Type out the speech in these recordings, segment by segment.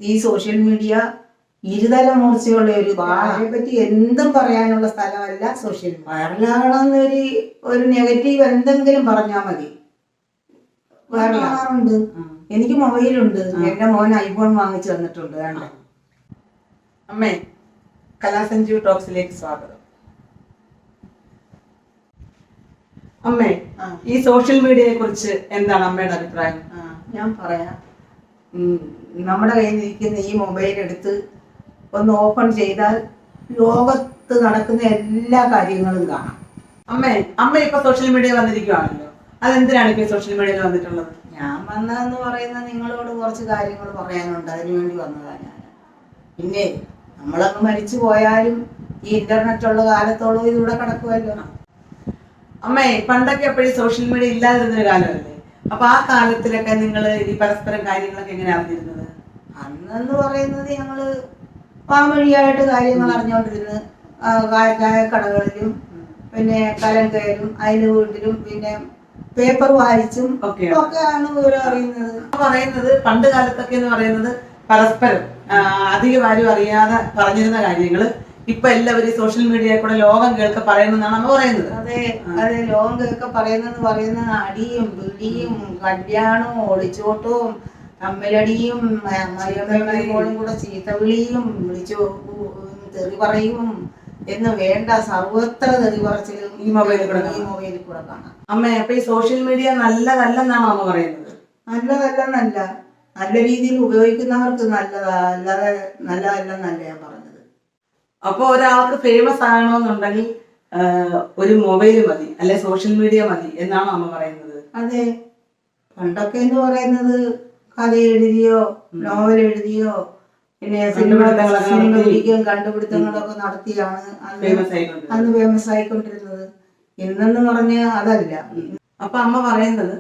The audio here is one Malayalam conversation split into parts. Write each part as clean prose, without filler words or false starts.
ഈ സോഷ്യൽ മീഡിയ ഇരുതല മൂർച്ചയുള്ള ഒരു അതിനെ പറ്റി എന്തും പറയാനുള്ള സ്ഥലമല്ല സോഷ്യൽ മീഡിയ. വൈറലാകണമെന്നൊരു ഒരു നെഗറ്റീവ് എന്തെങ്കിലും പറഞ്ഞാൽ മതി. വൈറലാകാറുണ്ട്. എനിക്ക് മൊബൈലുണ്ട്. എന്റെ മോൻ ഐഫോൺ വാങ്ങിച്ചു തന്നിട്ടുണ്ട്. വേണ്ട അമ്മേ, കലാസഞ്ജീവ് ടോക്സിലേക്ക് സ്വാഗതം. അമ്മേ, ഈ സോഷ്യൽ മീഡിയയെ കുറിച്ച് എന്താണ് അമ്മയുടെ അഭിപ്രായം? ഞാൻ പറയാം. നമ്മുടെ കയ്യിൽ ഇരിക്കുന്ന ഈ മൊബൈൽ എടുത്ത് ഒന്ന് ഓപ്പൺ ചെയ്താൽ ലോകത്ത് നടക്കുന്ന എല്ലാ കാര്യങ്ങളും കാണാം. അമ്മ ഇപ്പൊ സോഷ്യൽ മീഡിയ വന്നിരിക്കുവാണല്ലോ, അതെന്തിനാണ് ഇപ്പൊ സോഷ്യൽ മീഡിയയിൽ വന്നിട്ടുള്ളത്? ഞാൻ വന്നതെന്ന് പറയുന്നത് നിങ്ങളോട് കുറച്ച് കാര്യങ്ങൾ പറയാനുണ്ട്, അതിനുവേണ്ടി വന്നതാണ് ഞാൻ. പിന്നെ നമ്മളങ്ങ് മരിച്ചു പോയാലും ഈ ഇന്റർനെറ്റ് ഉള്ള കാലത്തോളം ഇതിവിടെ കിടക്കുമല്ലോ. അമ്മേ, പണ്ടൊക്കെ എപ്പോഴും സോഷ്യൽ മീഡിയ ഇല്ലാതിരുന്നൊരു കാലമല്ലേ? അപ്പൊ ആ കാലത്തിലൊക്കെ നിങ്ങൾ ഈ പരസ്പരം കാര്യങ്ങളൊക്കെ എങ്ങനെ അറിഞ്ഞിരുന്നത്? അന്നെന്ന് പറയുന്നത് ഞങ്ങള് പാമൊഴിയായിട്ട് കാര്യങ്ങൾ അറിഞ്ഞുകൊണ്ടിരുന്നു. ചായക്കടകളിലും പിന്നെ കലങ്കയിലും അതിന് വീട്ടിലും പിന്നെ പേപ്പർ വായിച്ചും ഒക്കെയാണ് വിവരം അറിയുന്നത്. പറയുന്നത് പണ്ട് കാലത്തൊക്കെ എന്ന് പറയുന്നത് പരസ്പരം അധികം ആരും അറിയാതെ പറഞ്ഞിരുന്ന കാര്യങ്ങള് ഇപ്പൊ എല്ലാവരും സോഷ്യൽ മീഡിയയിൽ കൂടെ ലോകം കേൾക്കെ പറയുന്നതാണ് അമ്മ പറയുന്നത്. അതെ, ലോകം കേൾക്കെ പറയുന്ന അടിയും പിടിയും കല്യാണവും ഒളിച്ചോട്ടവും തമ്മിലടിയും മരിയോടും കൂടെ ചീത്തവിളിയും തെറി പറയും എന്ന് വേണ്ട സർവത്ര തെറി പറച്ചിലും ഈ മൊബൈലിൽ കൂടെ കാണാം. അമ്മ, അപ്പൊ ഈ സോഷ്യൽ മീഡിയ നല്ലതല്ലെന്നാണോ അമ്മ പറയുന്നത്? നല്ലതല്ലെന്നല്ല, നല്ല രീതിയിൽ ഉപയോഗിക്കുന്നവർക്ക് നല്ലതാ, അല്ലാതെ നല്ലതല്ലെന്നല്ല ഞാൻ പറഞ്ഞത്. അപ്പൊ ഒരാൾക്ക് ഫേമസ് ആകണമെന്നുണ്ടെങ്കിൽ ഒരു മൊബൈല് മതി, അല്ലെ സോഷ്യൽ മീഡിയ മതി എന്നാണോ അമ്മ പറയുന്നത്? അതെ, പണ്ടൊക്കെ എന്ന് പറയുന്നത് കഥ എഴുതിയോ നോവൽ എഴുതിയോ പിന്നെ സിനിമ കണ്ടുപിടുത്തങ്ങളൊക്കെ നടത്തിയാണ് അന്ന് ഫേമസ് ആയിക്കൊണ്ടിരുന്നത്. ഇന്നെന്ന് പറഞ്ഞ അതല്ല. അപ്പൊ അമ്മ പറയുന്നത്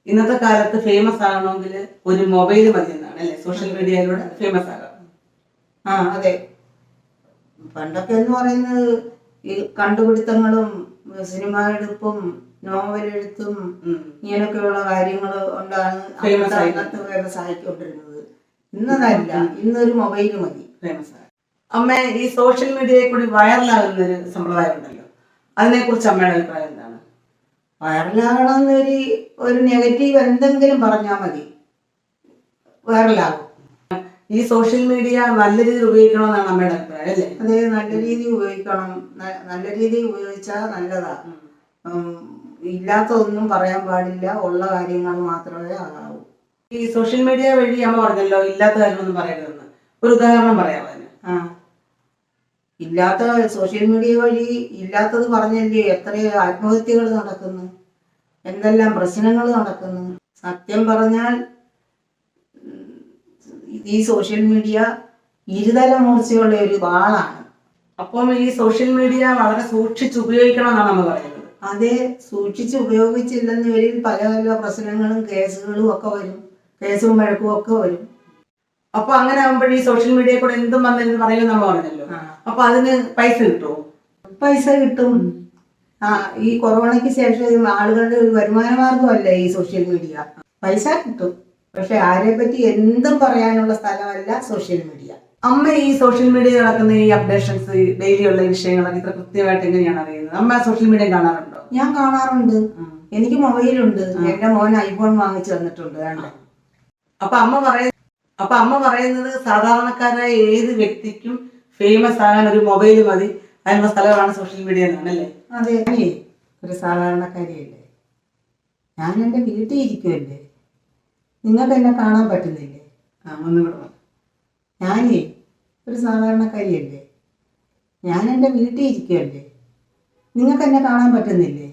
ഇന്നത്തെ കാലത്ത് ഫേമസ് ആകണമെങ്കിൽ ഒരു മൊബൈല് മതി എന്നാണ്, അല്ലെ? സോഷ്യൽ മീഡിയയിലൂടെ ഫേമസ് ആകാം. അതെ, പണ്ടൊക്കെ എന്ന് പറയുന്നത് ഈ കണ്ടുപിടുത്തങ്ങളും സിനിമ എടുപ്പും നോവലെഴുത്തും ഇങ്ങനൊക്കെയുള്ള കാര്യങ്ങൾ കൊണ്ടാണ് അന്നത്തെ ഫേമസ് ആയിക്കൊണ്ടിരുന്നത്. ഇന്നതല്ല, ഇന്നൊരു മൊബൈല് മതി ഫേമസ് ആകാൻ. അമ്മ, ഈ സോഷ്യൽ മീഡിയയിൽ കൂടി വൈറലാകുന്ന ഒരു സമ്പ്രദായം ഉണ്ടല്ലോ, അതിനെ കുറിച്ച് അമ്മയുടെ അഭിപ്രായം എന്താണ്? വൈറലാകണമെന്നൊരു ഒരു നെഗറ്റീവ് എന്തെങ്കിലും പറഞ്ഞാൽ മതി, വൈറലാകും. ഈ സോഷ്യൽ മീഡിയ നല്ല രീതിയിൽ ഉപയോഗിക്കണമെന്നാണ് അമ്മയുടെ അഭിപ്രായം, അല്ലേ? അതെ, നല്ല രീതിയിൽ ഉപയോഗിക്കണം. നല്ല രീതിയിൽ ഉപയോഗിച്ചാൽ നല്ലതാ. ഇല്ലാത്തതൊന്നും പറയാൻ പാടില്ല, ഉള്ള കാര്യങ്ങൾ മാത്രമേ ആകാവൂ. ഈ സോഷ്യൽ മീഡിയ വഴി അമ്മ പറഞ്ഞല്ലോ ഇല്ലാത്ത കാര്യമൊന്നും പറയരുതെന്ന്, ഒരു ഉദാഹരണം പറയാമോ അതിന്? ഇല്ലാത്ത സോഷ്യൽ മീഡിയ വഴി ഇല്ലാത്തത് പറഞ്ഞല്ലേ എത്രയോ ആത്മഹത്യകൾ നടക്കുന്നു, എന്തെല്ലാം പ്രശ്നങ്ങൾ നടക്കുന്നു. സത്യം പറഞ്ഞാൽ ഈ സോഷ്യൽ മീഡിയ ഇരുതല മൂർച്ചയുള്ള ഒരു വാളാണ്. അപ്പം ഈ സോഷ്യൽ മീഡിയ വളരെ സൂക്ഷിച്ച് ഉപയോഗിക്കണം എന്നാണ് നമ്മൾ പറയുന്നത്. അതെ, സൂക്ഷിച്ച് ഉപയോഗിച്ചില്ലെന്ന് വരും പല പല പ്രശ്നങ്ങളും കേസുകളും ഒക്കെ വരും, കേസും വഴക്കും ഒക്കെ വരും. അപ്പൊ അങ്ങനെ ആകുമ്പോൾ ഈ സോഷ്യൽ മീഡിയയിൽ കൂടെ എന്തും വന്നെന്ന് പറയുമെന്ന് നമ്മൾ പറഞ്ഞല്ലോ. അപ്പൊ അതിന് പൈസ കിട്ടുമോ? പൈസ കിട്ടും. ഈ കൊറോണയ്ക്ക് ശേഷം ആളുകളുടെ ഒരു വരുമാന മാർഗമല്ല ഈ സോഷ്യൽ മീഡിയ. പൈസ കിട്ടും, പക്ഷെ ആരെ പറ്റി എന്തും പറയാനുള്ള സ്ഥലമല്ല സോഷ്യൽ മീഡിയ. അമ്മ, ഈ സോഷ്യൽ മീഡിയയിൽ നടക്കുന്ന ഈ അപ്ഡേഷൻസ് ഡെയിലി ഉള്ള വിഷയങ്ങളൊക്കെ ഇത്ര കൃത്യമായിട്ട് എങ്ങനെയാണ് അറിയുന്നത്? അമ്മ സോഷ്യൽ മീഡിയ കാണാറുണ്ടോ? ഞാൻ കാണാറുണ്ട്. എനിക്ക് മൊബൈലുണ്ട്. എന്റെ മോൻ ഐഫോൺ വാങ്ങിച്ചു തന്നിട്ടുണ്ട്. വേണ്ട അപ്പൊ അമ്മ പറയുന്നത് സാധാരണക്കാരായ ഏത് വ്യക്തിക്കും ഫേമസ് ആകാൻ ഒരു മൊബൈൽ മതി, അതിനുള്ള സ്ഥലമാണ് സോഷ്യൽ മീഡിയ എന്നാണല്ലേ? അതെ, ഒരു സാധാരണക്കാരിയല്ലേ. ഞാൻ എൻ്റെ വീട്ടിൽ ഇരിക്കുമല്ലേ, നിങ്ങൾക്ക് എന്നെ കാണാൻ പറ്റുന്നില്ലേ? ഞാനേ ഒരു സാധാരണക്കാരിയല്ലേ, ഞാൻ എൻ്റെ വീട്ടിൽ ഇരിക്കുമല്ലേ, നിങ്ങൾക്ക് എന്നെ കാണാൻ പറ്റുന്നില്ലേ?